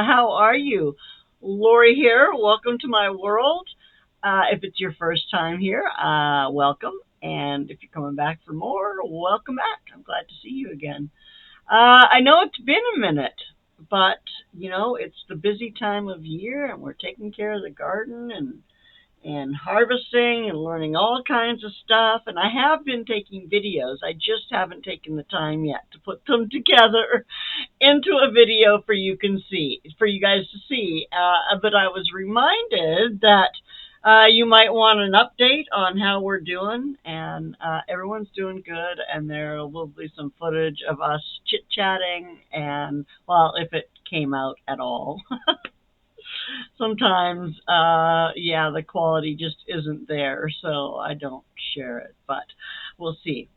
How are you? Lorrie here. Welcome to my world. If it's your first time here, welcome. And if you're coming back for more, welcome back. I'm glad to see you again. I know it's been a minute, but it's the busy time of year and we're taking care of the garden and harvesting and learning all kinds of stuff. And I have been taking videos. I just haven't taken the time yet to put them together into a video for you guys to see. But I was reminded that you might want an update on how we're doing, and everyone's doing good. And there will be some footage of us chit chatting, and well, if it came out at all. Sometimes, yeah, the quality just isn't there, so I don't share it, but we'll see.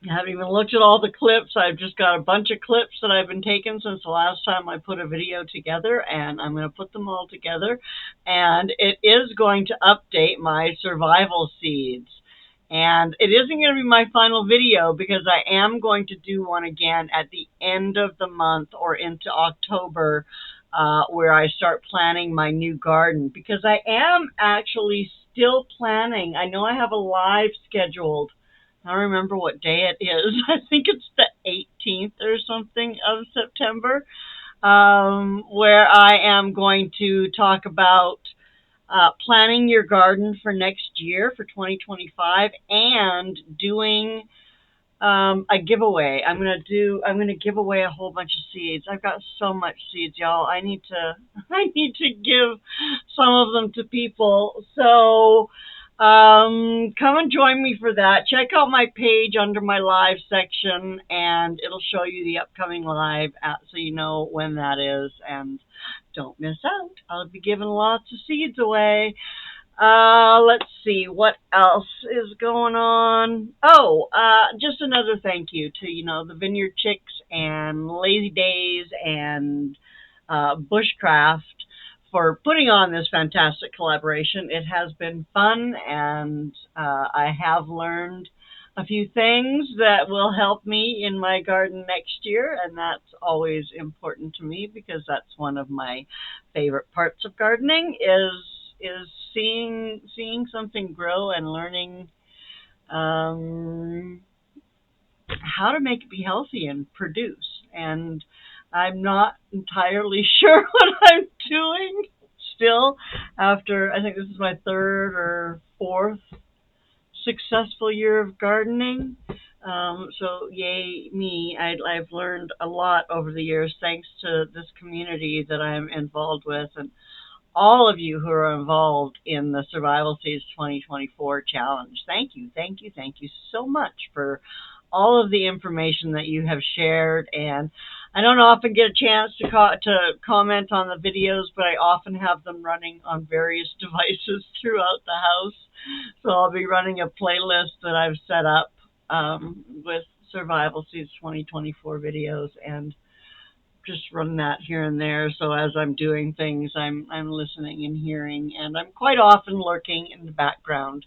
I haven't even looked at all the clips. I've just got a bunch of clips that I've been taking since the last time I put a video together, and I'm going to put them all together. And it is going to update my survival seeds. And it isn't going to be my final video because I am going to do one again at the end of the month or into October, where I start planning my new garden because I am actually still planning. I know I have a live scheduled. I don't remember what day it is. I think it's the 18th or something of September, where I am going to talk about planning your garden for next year for 2025 and doing a giveaway. I'm gonna give away a whole bunch of seeds. I've got so much seeds, y'all. I need to give some of them to people. So come and join me for that. Check out my page under my live section, and it'll show you the upcoming live, so you know when that is. And don't miss out. I'll be giving lots of seeds away. Let's see what else is going on. Oh, just another thank you to, the Vineyard Chicks and Lazy Days and Bushcraft for putting on this fantastic collaboration. It has been fun, and I have learned a few things that will help me in my garden next year, and that's always important to me because that's one of my favorite parts of gardening is seeing something grow and learning how to make it be healthy and produce. And I'm not entirely sure what I'm doing still after, I think this is my third or fourth successful year of gardening. So yay me. I've learned a lot over the years thanks to this community that I'm involved with, and all of you who are involved in the Survival Seeds 2024 challenge. Thank you, thank you, thank you so much for all of the information that you have shared. And I don't often get a chance to comment on the videos, but I often have them running on various devices throughout the house. So I'll be running a playlist that I've set up with Survival Seeds 2024 videos, and just run that here and there. So as I'm doing things, I'm listening and hearing, and I'm quite often lurking in the background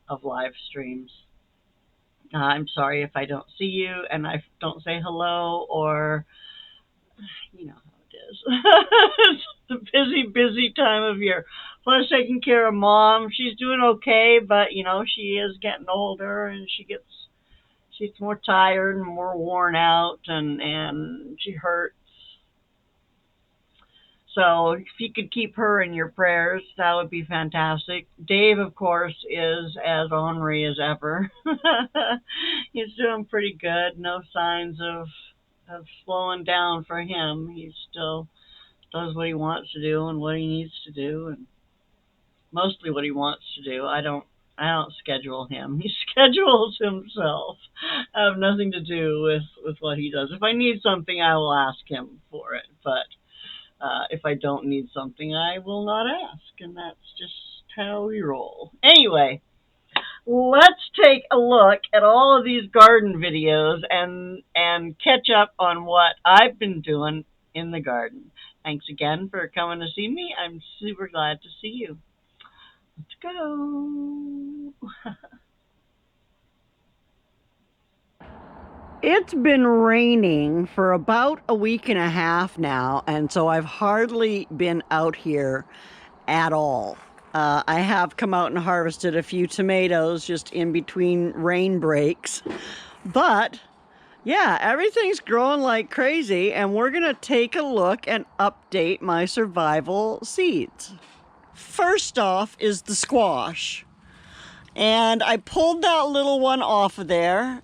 of live streams. I'm sorry if I don't see you and I don't say hello, or you know how it is. It's a busy, busy time of year. Plus taking care of mom. She's doing okay, but she is getting older, and she's more tired and more worn out, and she hurts. So if you could keep her in your prayers, that would be fantastic. Dave, of course, is as ornery as ever. He's doing pretty good. No signs of slowing down for him. He still does what he wants to do and what he needs to do, and mostly what he wants to do. I don't schedule him. He schedules himself. I have nothing to do with what he does. If I need something, I will ask him for it, but if I don't need something, I will not ask, and that's just how we roll. Anyway, let's take a look at all of these garden videos and catch up on what I've been doing in the garden. Thanks again for coming to see me. I'm super glad to see you. Let's go. It's been raining for about a week and a half now, and so I've hardly been out here at all. I have come out and harvested a few tomatoes just in between rain breaks, but yeah, everything's growing like crazy, and we're gonna take a look and update my survival seeds. First off is the squash, and I pulled that little one off of there.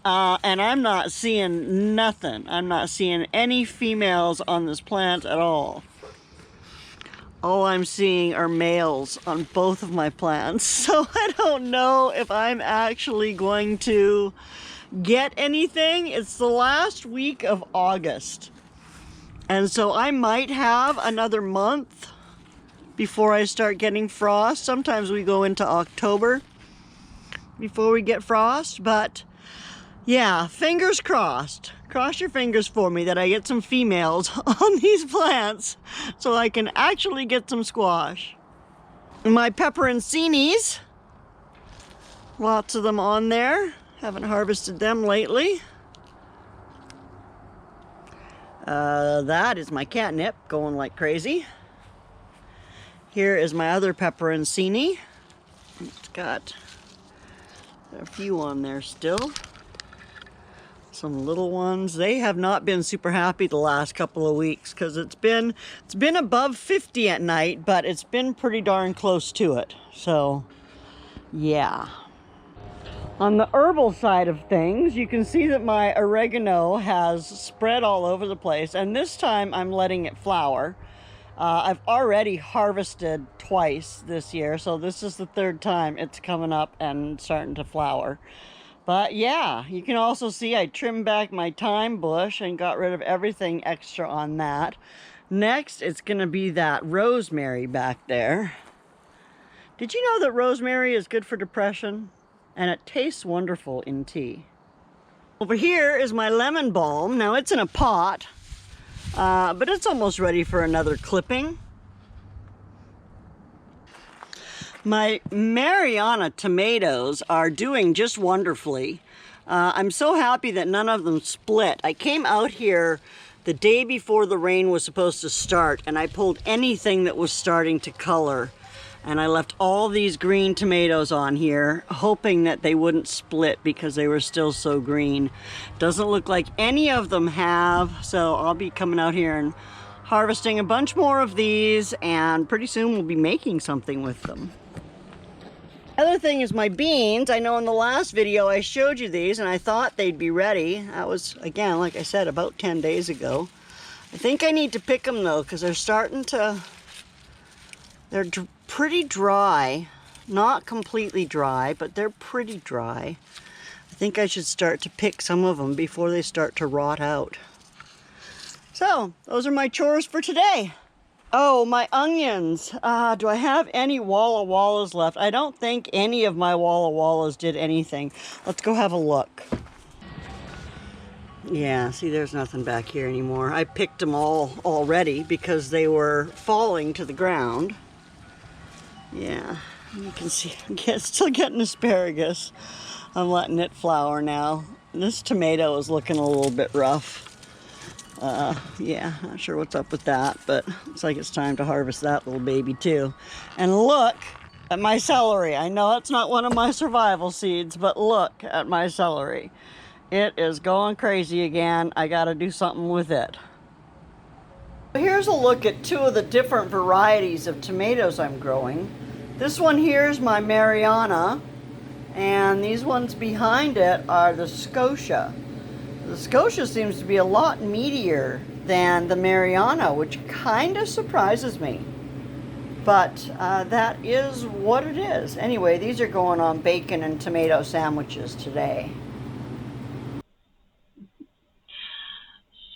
And I'm not seeing nothing. I'm not seeing any females on this plant at all. All I'm seeing are males on both of my plants. So I don't know if I'm actually going to get anything. It's the last week of August. And so I might have another month before I start getting frost. Sometimes we go into October before we get frost, but yeah, fingers crossed. Cross your fingers for me that I get some females on these plants so I can actually get some squash. My peperoncinis, lots of them on there. Haven't harvested them lately. That is my catnip going like crazy. Here is my other peperoncini. It's got a few on there still. Some little ones. They have not been super happy the last couple of weeks because it's been above 50 at night, but it's been pretty darn close to it. So yeah. On the herbal side of things, you can see that my oregano has spread all over the place, and this time I'm letting it flower. I've already harvested twice this year, so this is the third time it's coming up and starting to flower. But yeah, you can also see I trimmed back my thyme bush and got rid of everything extra on that. Next, it's going to be that rosemary back there. Did you know that rosemary is good for depression? And it tastes wonderful in tea. Over here is my lemon balm. Now it's in a pot, but it's almost ready for another clipping. My Mariana tomatoes are doing just wonderfully. I'm so happy that none of them split. I came out here the day before the rain was supposed to start, and I pulled anything that was starting to color. And I left all these green tomatoes on here, hoping that they wouldn't split because they were still so green. Doesn't look like any of them have, so I'll be coming out here and harvesting a bunch more of these, and pretty soon we'll be making something with them. Other thing is my beans. I know in the last video I showed you these and I thought they'd be ready. That was, again, like I said, about 10 days ago. I think I need to pick them though, because they're starting to, they're pretty dry. Not completely dry, but they're pretty dry. I think I should start to pick some of them before they start to rot out. So, those are my chores for today. Oh, my onions. Do I have any Walla Wallas left? I don't think any of my Walla Wallas did anything. Let's go have a look. Yeah, see, there's nothing back here anymore. I picked them all already because they were falling to the ground. Yeah, you can see I'm still getting asparagus. I'm letting it flower now. This tomato is looking a little bit rough. Yeah, not sure what's up with that, but looks like it's time to harvest that little baby too. And look at my celery. I know it's not one of my survival seeds, but look at my celery. It is going crazy again. I gotta do something with it. Here's a look at two of the different varieties of tomatoes I'm growing. This one here is my Mariana, and these ones behind it are the Scotia. The Scotia seems to be a lot meatier than the Mariana, which kind of surprises me. But that is what it is. Anyway, these are going on bacon and tomato sandwiches today.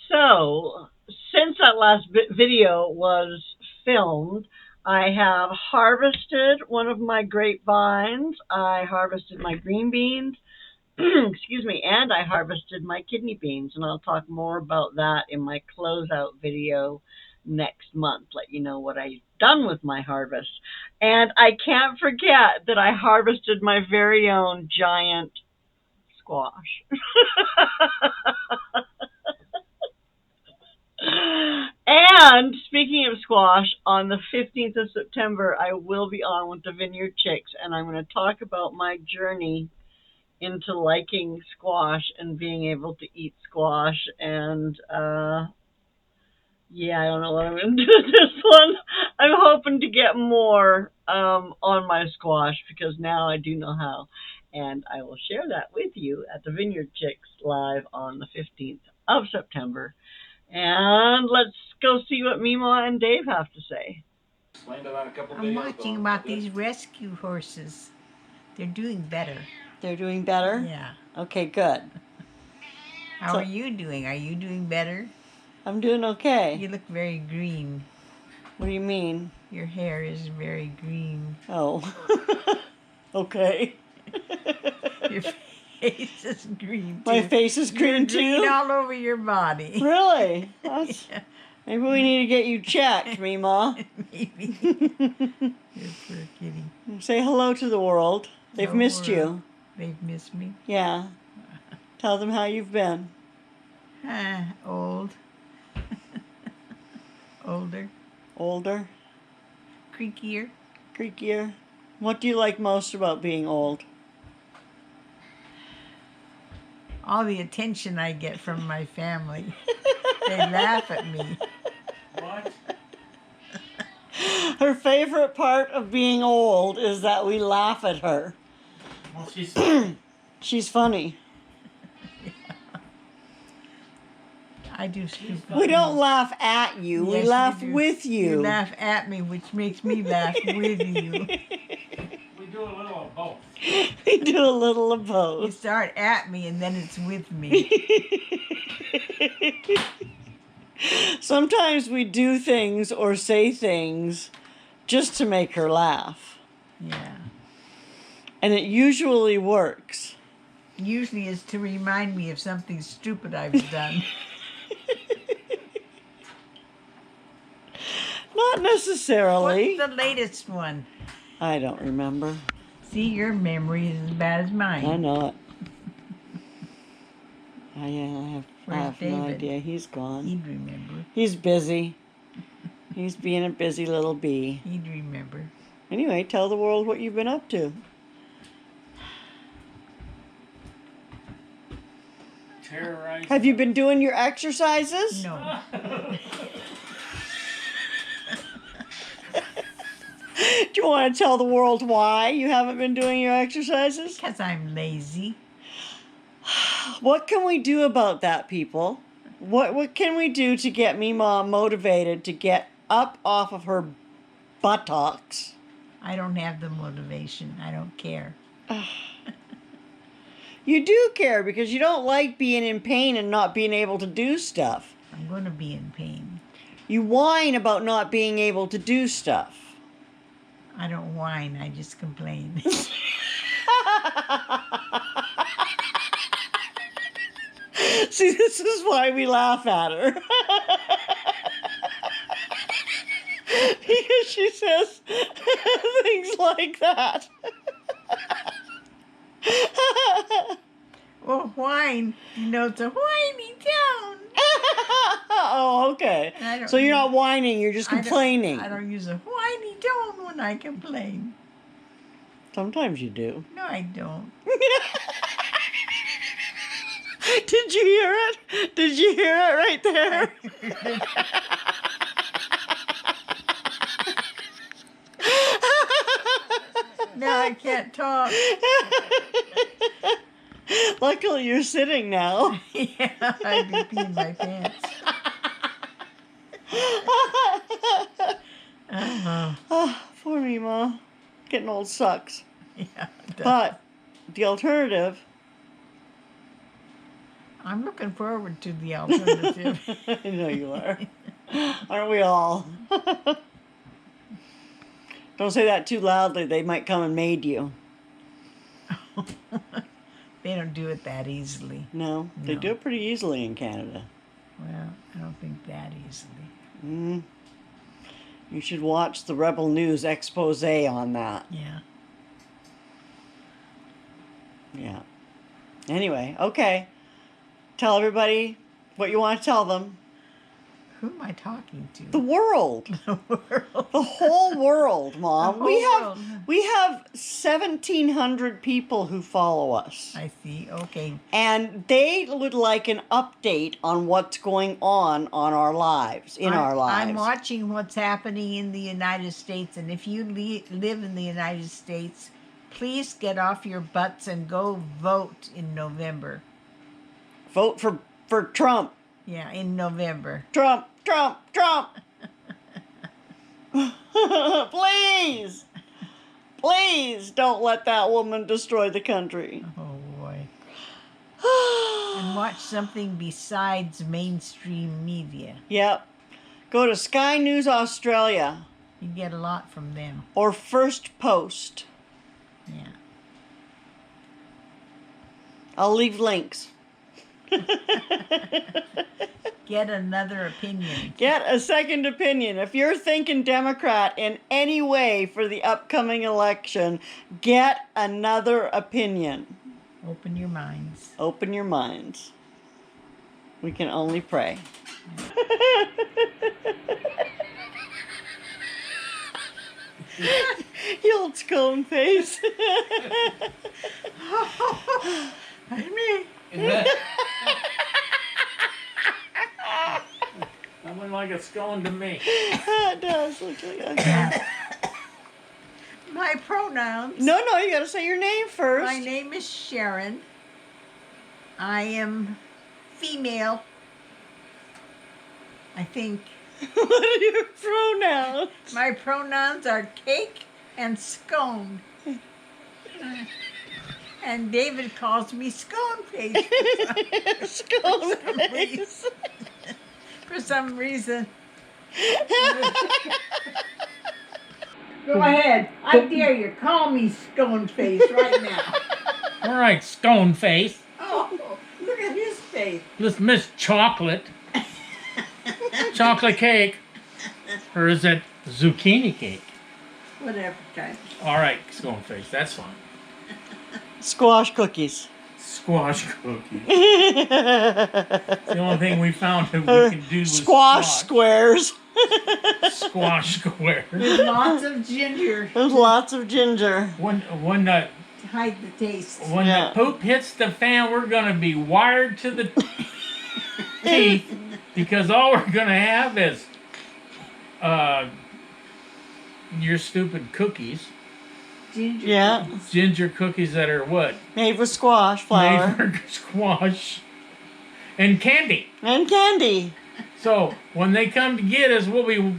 So, since that last video was filmed, I have harvested one of my grapevines. I harvested my green beans. Excuse me, and I harvested my kidney beans, and I'll talk more about that in my closeout video next month, let you know what I've done with my harvest. And I can't forget that I harvested my very own giant squash. And speaking of squash, on the 15th of September, I will be on with the Vineyard Chicks, and I'm going to talk about my journey into liking squash and being able to eat squash. And yeah, I don't know what I'm going to do with this one. I'm hoping to get more on my squash because now I do know how. And I will share that with you at the Vineyard Chicks live on the 15th of September. And let's go see what MeMaw and Dave have to say. I'm watching about these rescue horses. They're doing better. They're doing better? Yeah. Okay, good. How are you doing? Are you doing better? I'm doing okay. You look very green. What do you mean? Your hair is very green. Oh. Okay. Your face is green too. My face is green too? Green all over your body. Really? That's... Yeah. Maybe we need to get you checked, MeMaw. Maybe. You're poor kitty. Say hello to the world. They've missed you. They've missed me? Yeah. Tell them how you've been. Old. Older. Older? Creakier. Creakier. What do you like most about being old? All the attention I get from my family. They laugh at me. What? Her favorite part of being old is that we laugh at her. Well, she's funny. Yeah. I do stupid. We don't laugh at you. Yes, we laugh with you. You laugh at me, which makes me laugh with you. We do a little of both. We do a little of You both. start at me and then it's with me. Sometimes we do things or say things just to make her laugh. Yeah. And it usually works. Usually it's to remind me of something stupid I've done. Not necessarily. What's the latest one? I don't remember. See, your memory is as bad as mine. I know it. I have Where's no David? idea. He's gone. He'd remember. He's busy. He's being a busy little bee. He'd remember. Anyway, tell the world what you've been up to. Terrorizing. Have you been doing your exercises? No. Do you want to tell the world why you haven't been doing your exercises? Because I'm lazy. What can we do about that, people? What can we do to get MeMaw motivated to get up off of her buttocks? I don't have the motivation. I don't care. You do care because you don't like being in pain and not being able to do stuff. I'm going to be in pain. You whine about not being able to do stuff. I don't whine. I just complain. See, this is why we laugh at her. Because she says things like that. Well, whine, you know, it's a whiny tone. Oh, okay. So you're not whining, you're just complaining. I don't use a whiny tone when I complain. Sometimes you do. No, I don't. Did you hear it? Did you hear it right there? Now I can't talk. Luckily you're sitting now. Yeah, I'd be peeing my pants. Oh, poor MeMaw. Getting old sucks. Yeah, But the alternative... I'm looking forward to the alternative. I know you are. Aren't we all? Don't say that too loudly. They might come and maid you. They don't do it that easily. No, they No. do it pretty easily in Canada. Well, I don't think that easily. You should watch the Rebel News expose on that. Yeah. Yeah. Anyway, okay. Tell everybody what you want to tell them. Who am I talking to? The world. The world. The whole world, Mom. The whole world. We have 1,700 people who follow us. I see. Okay. And they would like an update on what's going on our lives, our lives. I'm watching what's happening in the United States, and if you live in the United States, please get off your butts and go vote in November. Vote for Trump. Yeah, in November. Trump, Trump, Trump. Please. Please don't let that woman destroy the country. Oh, boy. And watch something besides mainstream media. Yep. Go to Sky News Australia. You get a lot from them. Or First Post. Yeah. I'll leave links. Get another opinion. Get a second opinion. If you're thinking Democrat in any way for the upcoming election, get another opinion. Open your minds. Open your minds. We can only pray. You old scone face. I mean, That went like a scone to me. It does look like okay. my pronouns. No, you gotta say your name first. My name is Sharon. I am female. I think. What are your pronouns? My pronouns are cake and scone. And David calls me scone face. Scone face. For some reason. Go ahead. I dare you. Call me scone face right now. All right, scone face. Oh, look at his face. Let's Miss Chocolate. Chocolate cake. Or is it zucchini cake? Whatever kind. All right, scone face. That's fine. Squash cookies. Squash cookie. The only thing we found that we could do was Squash squares. Squash square. With lots of ginger There's lots of ginger. When to hide the taste. Yeah. the poop hits the fan, we're gonna be wired to the teeth because all we're gonna have is your stupid cookies. Ginger. Yeah. Ginger cookies that are what? Made with squash flour. Made for squash and candy. And candy. So when they come to get us, we'll be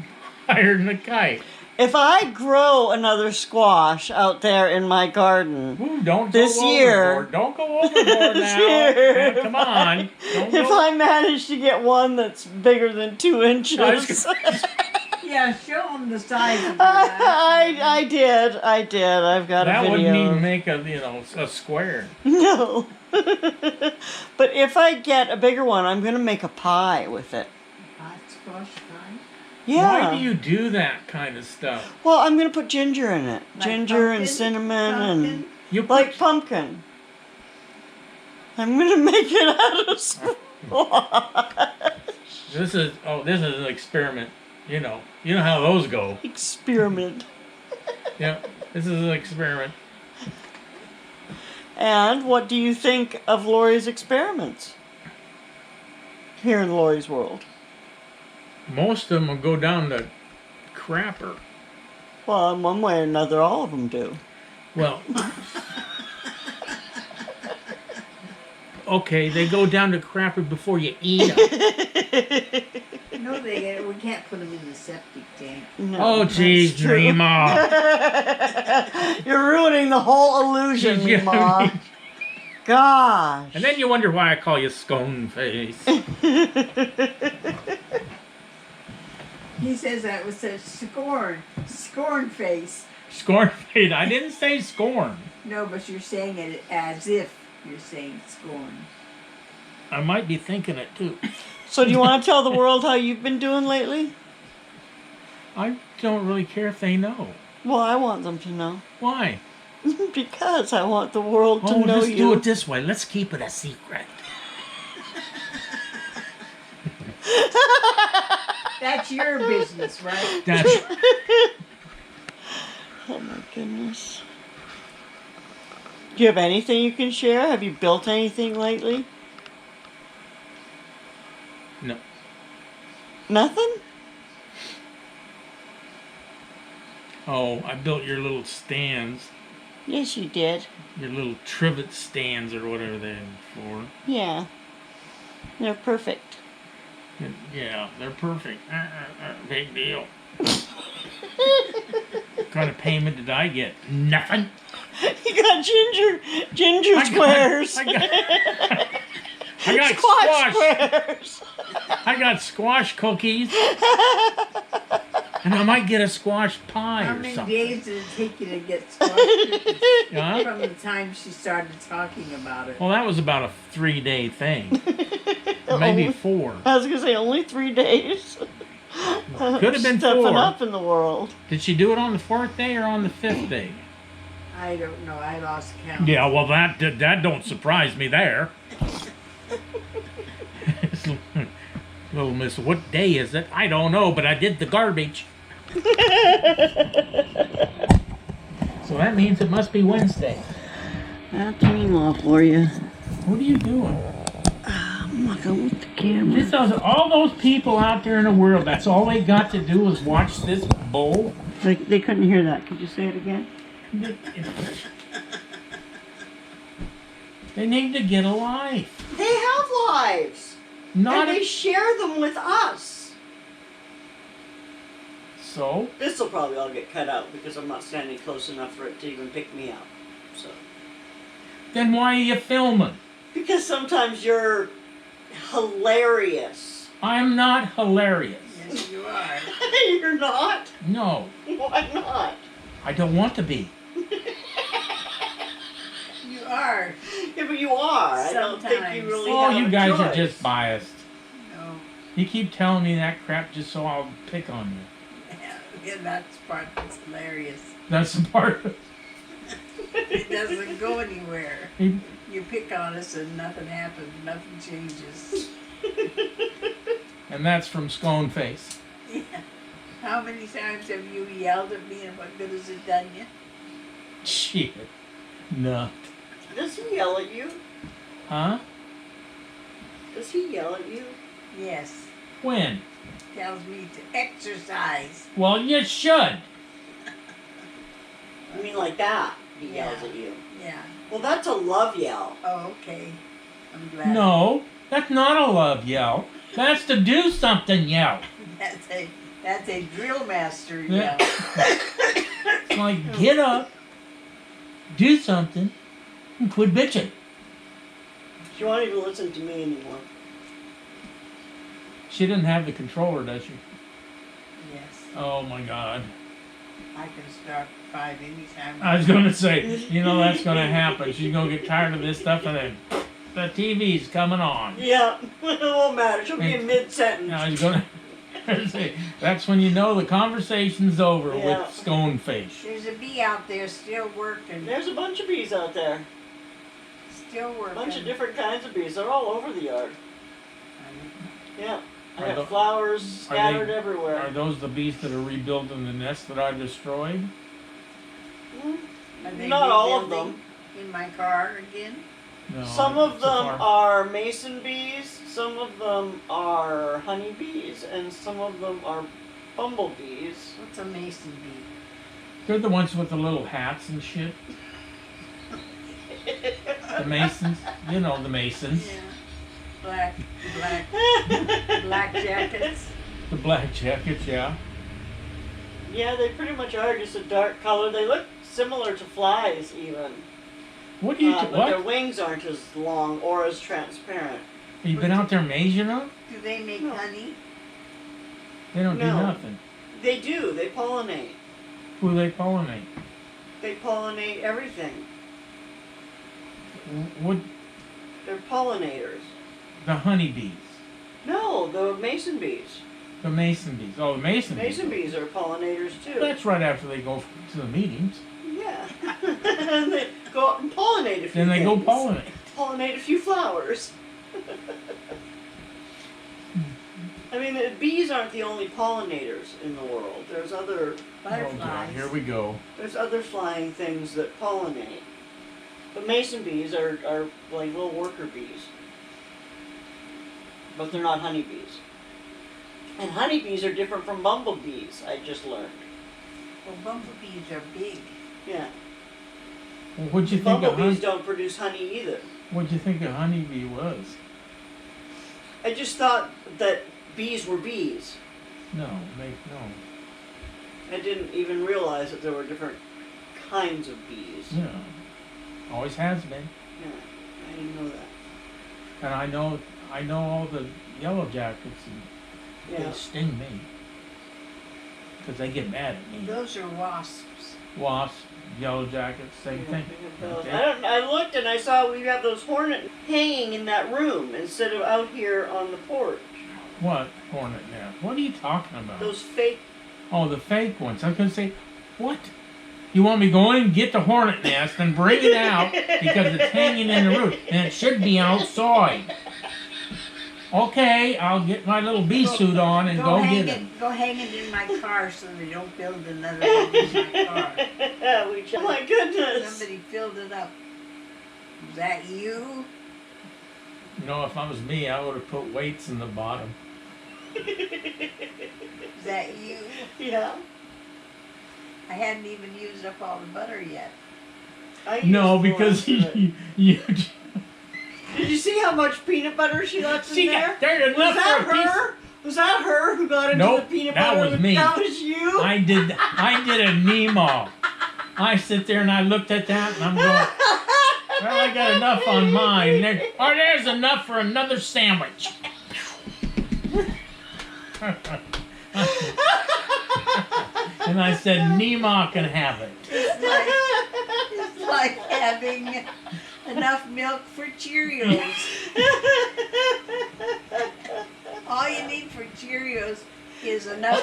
higher than a kite. If I grow another squash out there in my garden, Ooh, don't this go year, overboard. Don't go overboard this now. year, Man, come on. Don't if go. I manage to get one that's bigger than 2 inches. Yeah, show them the size of I did. I've got That a video. wouldn't even make a square. No. But if I get a bigger one, I'm going to make a pie with it. hot squash pie. Yeah. Why do you do that kind of stuff? Well, I'm going to put ginger in it. Like Ginger and pumpkin? cinnamon and You put, like pumpkin. I'm going to make it out of squash. this is an experiment. You know how those go. Experiment. Yeah, this is an experiment. And what do you think of Lorrie's experiments here in Lorrie's world? Most of them will go down the crapper. Well, in one way or another, all of them do. Well, okay, they go down the crapper before you eat them. No, we can't put them in the septic tank. No, Oh, geez, that's true. Meemaw. You're ruining the whole illusion, Yeah. Meemaw. Gosh. And then you wonder why I call you scone face. He says that was a scorn face. Scorn face. I didn't say scorn. No, but you're saying it as if you're saying scorn. I might be thinking it too. So do you want to tell the world how you've been doing lately? I don't really care if they know. Well, I want them to know. Why? Because I want the world to Oh, know let's you. do it this way. Let's keep it a secret. That's your business, right? That's Oh my goodness. Do you have anything you can share? Have you built anything lately? no. Nothing? Oh, I built your little stands, Yes, you did. your little trivet stands or whatever they're for. Yeah. They're perfect. Yeah, they're perfect. Big deal. What kind of payment did I get? Nothing. You got ginger squares. I got Squash squash. squares. I got squash cookies. And I might get a squash pie How or many something. days did it take you to get squash cookies? Huh? From the time she started talking about it. Well, that was about a 3-day thing. Maybe 4. I was gonna say only 3 days. Could have been Stepping 4. up in the world. Did she do it on the 4th day or on the 5th day? I don't know. I lost count. Yeah, well, that don't surprise me there. Little miss, what day is it? I don't know, but I did the garbage. So that means it must be Wednesday. That's MeMaw for you. What are you doing? I'm mucking with the camera. This does, all those people out there in the world, that's all they got to do is watch this bull. They couldn't hear that. Could you say it again? They need to get a life. They have lives. Not and they share them with us. so. This will probably all get cut out because I'm not standing close enough for it to even pick me up. So. Then why are you filming? Because sometimes you're hilarious. I'm not hilarious. Yes, you are. You're not? No, Why not? I don't want to be. You are. Yeah, but you are. I don't think Sometimes. you really Oh, have you a guys choice. are just biased. No. You keep telling me that crap just so I'll pick on you. Yeah, that's part that's hilarious. That's the part. It doesn't go anywhere. You- You pick on us and nothing happens. Nothing changes. And that's from Scone Face. Yeah. How many times have you yelled at me and what good has it done you? Shit. No. Does he yell at you? Huh? Does he yell at you? Yes. When? Tells me to exercise. Well, you should. I mean like that. He Yeah. yells at you. Yeah. Well, that's a love yell. Oh, okay. I'm glad. No, that's not a love yell. That's to do something yell. That's a drill master Yeah. yell. It's like, get up, do something, and quit bitching. She won't even listen to me anymore. She didn't have the controller, does she? Yes. Oh my God. I can start 5 anytime. I was gonna say, you know that's gonna happen. She's gonna get tired of this stuff and then the TV's coming on. Yeah, it won't matter. She'll be in mid-sentence. I was gonna say, that's when you know the conversation's over Yeah. with Scone Face. There's a bee out there still working. There's a bunch of bees out there. Still A working. bunch of different kinds of bees. They're all over the yard. Yeah. I Are got tho- flowers are scattered they- everywhere. Are those the bees that are rebuilding the nest that I destroyed? Are they Not all of rebuilding them. in my car again? No, Some of so them far. are mason bees, some of them are honeybees, and some of them are bumblebees. What's a mason bee? They're the ones with the little hats and shit. The Masons. You know the Masons. Yeah. Black jackets. The black jackets, yeah. Yeah, they pretty much are just a dark color. They look similar to flies, even. What do you But their what? wings aren't as long or as transparent. Have you been out there measuring them? Do they make No. honey? They don't do No. nothing. They do. They pollinate. Who they pollinate? They pollinate everything. What? They're pollinators. The honeybees. No, the mason bees. The mason bees. Oh, the mason bees. Mason bees are pollinators too. That's right after they go to the meetings. Yeah. And they go out and pollinate a few Then they go things. pollinate. Pollinate a few flowers. I mean, bees aren't the only pollinators in the world. There's other Oh, Butterflies. God, here we go. there's other flying things that pollinate. But mason bees are like little worker bees. But they're not honeybees. And honeybees are different from bumblebees, I just learned. Well, bumblebees are big. Yeah. Well, what'd you think of Bumblebees don't produce honey either. What'd you think a honeybee was? I just thought that bees were bees. No. I didn't even realize that there were different kinds of bees. Yeah. Always has been. Yeah, I didn't know that. And I know all the yellow jackets, and Yeah. they sting me. Because they get mad at me. Those are wasps. Wasps, yellow jackets, same thing. Okay. I looked and I saw we have those hornets hanging in that room instead of out here on the porch. What hornet nest? What are you talking about? Those fake. Oh, the fake ones. I was going to say, what? You want me to go in and get the hornet nest and bring it out because it's hanging in the roof and it should be outside. Okay, I'll get my little bee suit on and go get it. Go hang it in my car so they don't build another one in my car. Oh my goodness. Somebody filled it up. Is that you? You know, if I was me, I would have put weights in the bottom. Is that you? Yeah. I hadn't even used up all the butter yet. No, because you Did you see how much peanut butter she left in see, there? there's Was enough that for a piece. her? Was that her who got into Nope, the peanut that butter? was me. That was you? I did a MeMaw. I sit there and I looked at that and I'm going, well, I got enough on mine. There's enough for another sandwich. And I said, MeMaw can have it. It's like having enough milk for Cheerios. All you need for Cheerios is enough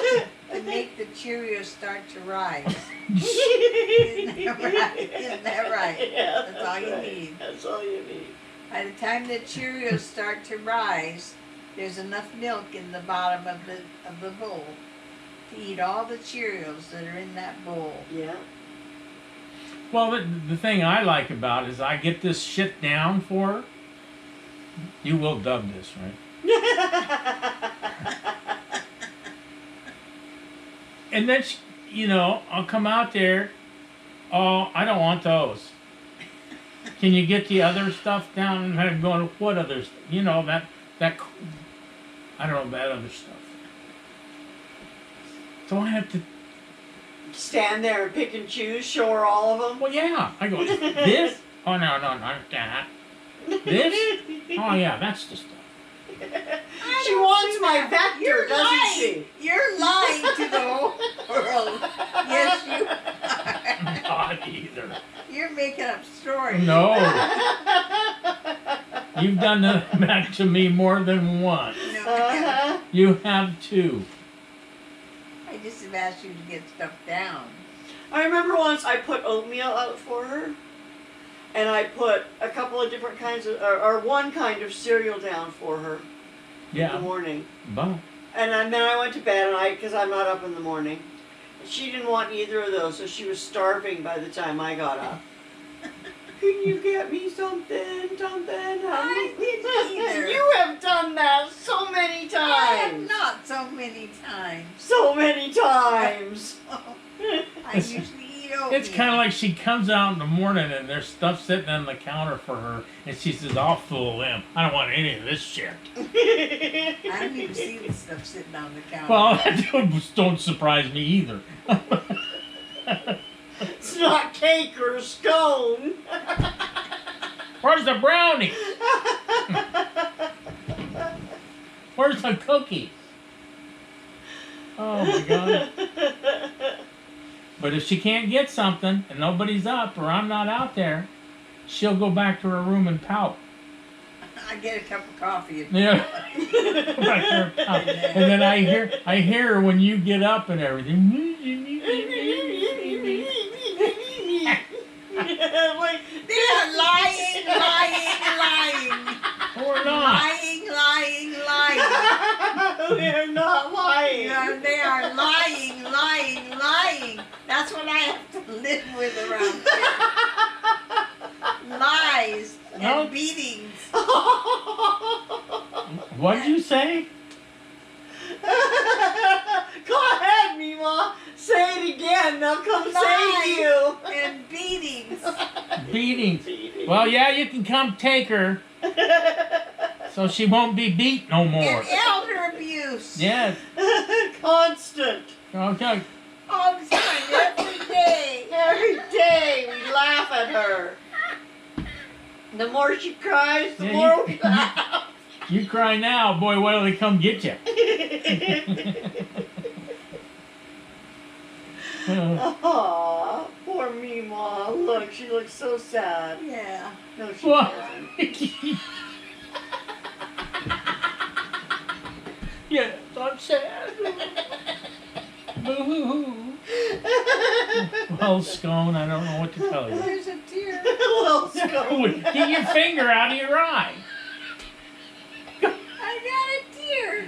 to make the Cheerios start to rise. Isn't that right? Isn't that right? Yeah, That's all you right. need. That's all you need. By the time the Cheerios start to rise, there's enough milk in the bottom of the bowl to eat all the Cheerios that are in that bowl. Yeah. Well, the thing I like about it is I get this shit down for her. You will dub this, right? And then, I'll come out there. Oh, I don't want those. Can you get the other stuff down? And I'm going, what other stuff? That, I don't know, that other stuff. So I have to, Stand there and pick and choose, show her all of them. well, yeah. I go, this? Oh, no, not that. This? Oh, yeah, that's the stuff. She wants my vector, doesn't she? You're lying to the whole world. Yes, you are. Not either. You're making up stories. No. You've done that to me more than once. No, Uh-huh. You have two. I just have asked you to get stuff down. I remember once I put oatmeal out for her, and I put a couple of different kinds of, or one kind of cereal down for her in the Yeah. morning. But And then I went to bed, and because I'm not up in the morning. She didn't want either of those, so she was starving by the time I got up. Can you get me something, honey? I didn't either. You have done that so many I have times. not so many times. So many times. I usually eat oatmeal. it's kind of like she comes out in the morning and there's stuff sitting on the counter for her, and she says, "I'll fool them. I don't want any of this shit." I don't even see the stuff sitting on the counter. Well, that don't surprise me either. It's not cake or scone. Where's the brownie? Where's the cookie? Oh my God. But if she can't get something and nobody's up or I'm not out there, she'll go back to her room and pout. I get a cup of coffee. And Yeah. Go back to her and pout. And then I hear her when you get up and everything. Like, They are lying, lying, lying. Or not. Lying, lying, lying. They're not lying. They are lying, lying, lying. That's what I have to live with around here. Lies No. and beatings. What'd you say? Go ahead, MeMaw. Say it again. They'll come Lies save you. and beatings. Beatings. Well, yeah, you can come take her so she won't be beat no more. And elder abuse. Yes. Constant. Okay. All the time, every day. Every day we laugh at her. The more she cries, the Yeah, more we laugh. You cry now, boy, what'll they come get you? Aw, poor MeMaw. Look, she looks so sad. Yeah. No, she What? doesn't. Yes, I'm sad. Boo-hoo-hoo. Well, Scone, I don't know what to tell you. There's a tear. Little Scone. Get your finger out of your eye. I got a tear.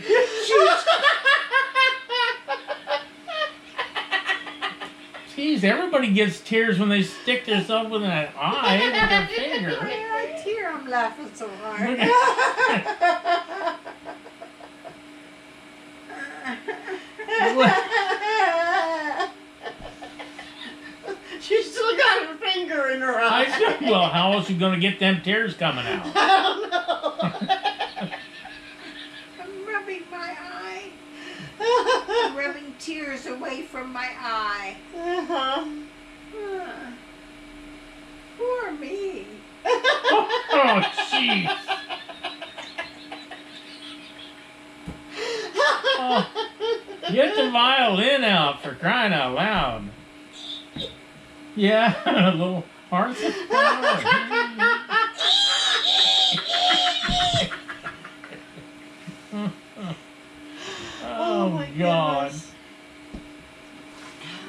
Jeez, everybody gets tears when they stick themselves with an eye with their I finger. got a tear. I'm laughing so hard. She still got her finger in her eye. I said, well, how else you gonna get them tears coming out? I don't know. I'm rubbing my eye. I'm rubbing tears away from my eye. Uh-huh. Poor me. Oh, jeez. Oh, get the violin out for crying out loud. Yeah, a little hearts of fire. Oh, my God. goodness.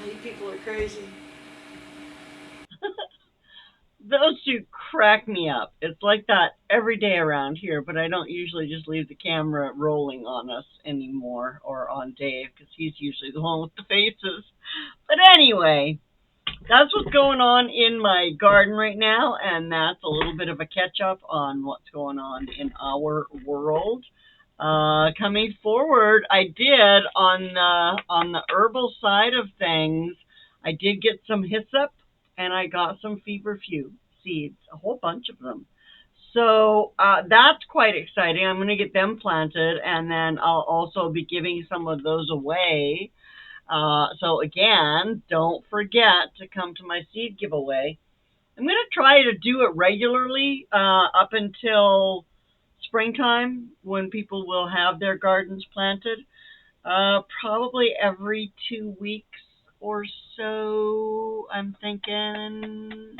You people are crazy. Those two crack me up. It's like that every day around here, but I don't usually just leave the camera rolling on us anymore or on Dave because he's usually the one with the faces. But anyway, that's what's going on in my garden right now, and that's a little bit of a catch up on what's going on in our world. Coming forward, I did on the herbal side of things. I did get some hyssop, and I got some feverfew seeds, a whole bunch of them. So that's quite exciting. I'm going to get them planted, and then I'll also be giving some of those away. So again, don't forget to come to my seed giveaway. I'm going to try to do it regularly up until springtime when people will have their gardens planted. Probably every 2 weeks or so, I'm thinking.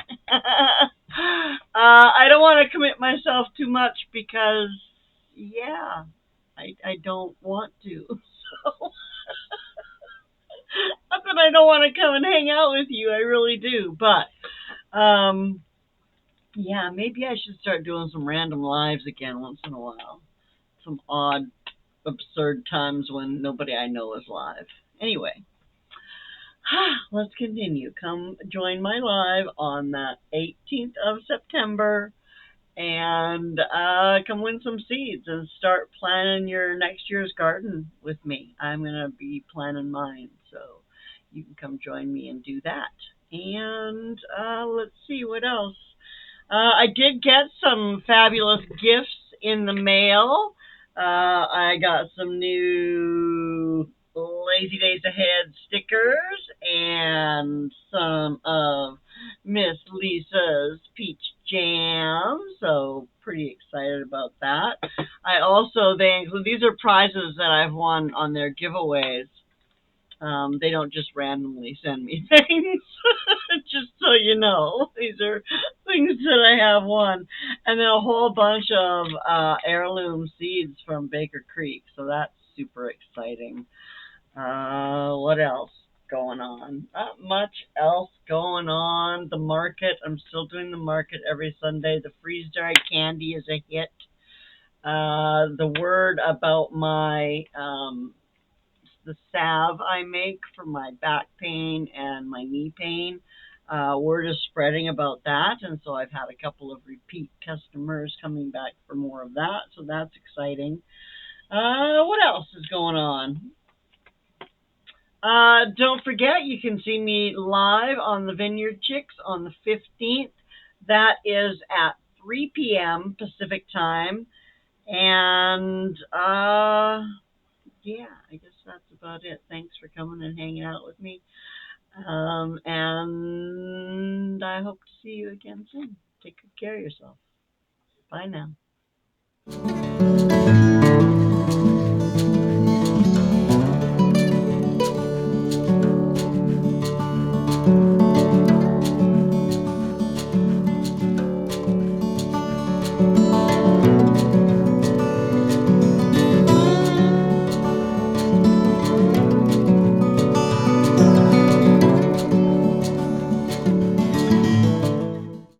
I don't want to commit myself too much because, yeah, I don't want to. So, not that I don't want to come and hang out with you, I really do. But, yeah, maybe I should start doing some random lives again once in a while. Some odd, absurd times when nobody I know is live. Anyway, let's continue. Come join my live on the 18th of September and come win some seeds and start planning your next year's garden with me. I'm going to be planning mine, so you can come join me and do that. And let's see what else. I did get some fabulous gifts in the mail. I got some new Lazy Days Ahead stickers and some of Miss Lisa's peach jam. So pretty excited about that. I also, they include, these are prizes that I've won on their giveaways. They don't just randomly send me things, just so you know. These are things that I have won. And then a whole bunch of heirloom seeds from Baker Creek, so that's super exciting. What else? going on? Not much else going on. The market, I'm still doing the market every Sunday. The freeze dried candy is a hit. The word about my the salve I make for my back pain and my knee pain. Word is spreading about that, and so I've had a couple of repeat customers coming back for more of that, so that's exciting. What else is going on? Don't forget, you can see me live on the Vineyard Chicks on the 15th. That is at 3 p.m. Pacific time. And yeah, I guess that's about it. Thanks for coming and hanging out with me. And I hope to see you again soon. Take good care of yourself. Bye now.